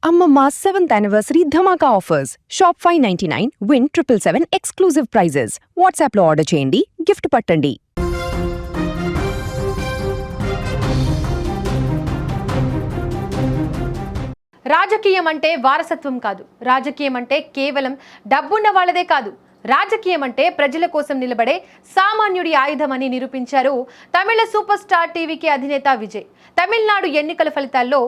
Amma 7th anniversary Dhamaka offers. Shop 599, win 777 exclusive prizes. WhatsApp లో order చేయండి, gift పట్టండి. రాజకీయం అంటే వారసత్వం కాదు. రాజకీయం అంటే కేవలం డబ్బున్న వాళ్ళదే కాదు. రాజకీయం అంటే ప్రజల కోసం నిలబడే సామాన్యుడి ఆయుధమని నిరూపించారు తమిళ సూపర్ స్టార్ టీవీకి అధినేత విజయ్. తమిళనాడు ఎన్నికల ఫలితాల్లో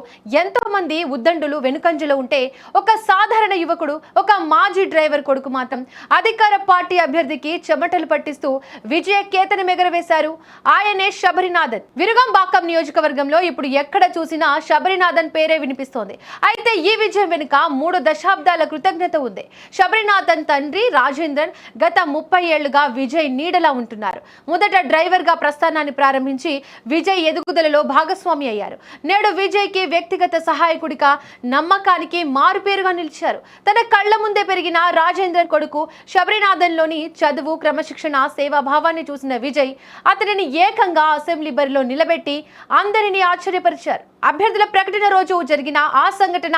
ఎంతో మంది ఉద్దండులు వెనుకంజలో ఉంటే ఒక సాధారణ యువకుడు, ఒక మాజీ డ్రైవర్ కొడుకు మాత్రం అధికార పార్టీ అభ్యర్థికి చెమటలు పట్టిస్తూ విజయ కేతనం ఎగరవేశారు. ఆయనే శబరినాథన్. విరుగంబాకం నియోజకవర్గంలో ఇప్పుడు ఎక్కడ చూసినా శబరినాథన్ పేరే వినిపిస్తోంది. అయితే ఈ విజయం వెనుక 3 దశాబ్దాల కృతజ్ఞత ఉంది. శబరినాథన్ తండ్రి రాజేంద్రన్ గత 30 ఏళ్లుగా విజయ్ నీడలా ఉంటున్నారు. మొదట డ్రైవర్ గా ప్రస్థానాన్ని ప్రారంభించి విజయ్ ఎదుగుదలలో భాగస్వామి అయ్యారు. నేడు విజయ్ కి వ్యక్తిగత సహాయకుడిగా, నమ్మకానికి మారుపేరుగా నిలిచారు. తన కళ్ల ముందే పెరిగిన రాజేంద్రన్ కొడుకు శబరినాథన్ లోని చదువు, క్రమశిక్షణ, సేవాభావాన్ని చూసిన విజయ్ అతనిని ఏకంగా అసెంబ్లీ బరిలో నిలబెట్టి అందరినీ ఆశ్చర్యపరిచారు. అభ్యర్థుల ప్రకటన రోజు జరిగిన ఆ సంఘటన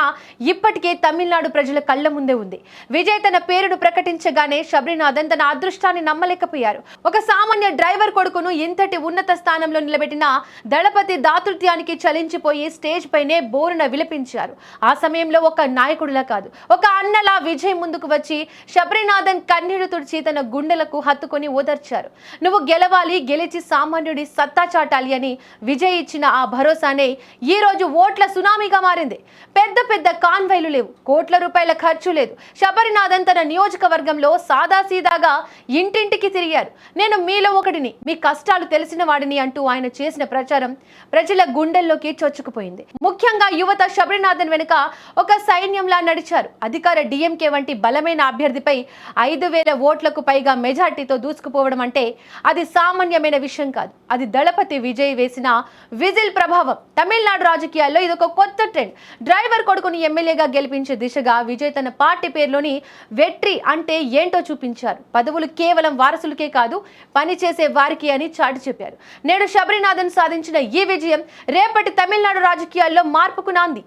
ఇప్పటికే తమిళనాడు ప్రజల కళ్ల ముందే ఉంది. విజయ్ తన పేరును ప్రకటించగానే శబరినాథన్ తన అదృష్టాన్ని నమ్మలేకపోయారు. ఒక సామాన్య డ్రైవర్ కొడుకును ఇంతటి ఉన్నత స్థానంలో నిలబెట్టిన దళపతి దాతృత్యానికి చలించిపోయి స్టేజ్ పైనే బోరున విలపించారు. ఆ సమయంలో ఒక నాయకుడిలా కాదు, ఒక అన్నలా విజయ్ ముందుకు వచ్చి శబరినాథన్ కన్నీరు తుడిచి తన గుండెలకు హత్తుకొని ఓదార్చారు. నువ్వు గెలవాలి, గెలిచి సామాన్యుడి సత్తా చాటాలి అని విజయ్ ఇచ్చిన ఆ భరోసానే ఈ రోజు ఓట్ల సునామీగా మారింది. పెద్ద పెద్ద కాన్వైలు లేవు, కోట్ల రూపాయల ఖర్చు లేదు. శబరినాథన్ తన నియోజకవర్గంలో సాదాసీదాగా ఇంటింటికి తిరిగారు. నేను మీలో ఒకడిని, మీ కష్టాలు తెలిసిన వాడిని అంటూ ఆయన చేసిన ప్రచారం ప్రజల గుండెల్లోకి చొచ్చుకుపోయింది. ముఖ్యంగా యువత శబరినాథన్ వెనుక ఒక సైన్యంలా నడిచారు. అధికార డిఎంకే వంటి బలమైన అభ్యర్థిపై 5,000 ఓట్లకు పైగా మెజార్టీతో దూసుకుపోవడం అంటే అది సామాన్యమైన విషయం కాదు. అది దళపతి విజయ్ వేసిన విజిల్ ప్రభావం. తమిళనాడు రాజకీయాల్లో ఇదొక కొత్త ట్రెండ్. డ్రైవర్ కొడుకుని ఎమ్మెల్యేగా గెలిపించే దిశగా విజయ్ తన పార్టీ పేరులోని వెట్రి అంటే ఏంటో చూపించారు. పదవులు కేవలం వారసులకే కాదు, పనిచేసే వారికి అని చాటి చెప్పారు. నేడు శబరినాథన్ సాధించిన ఈ విజయం రేపటి తమిళనాడు రాజకీయాల్లో మార్పుకు నాంది.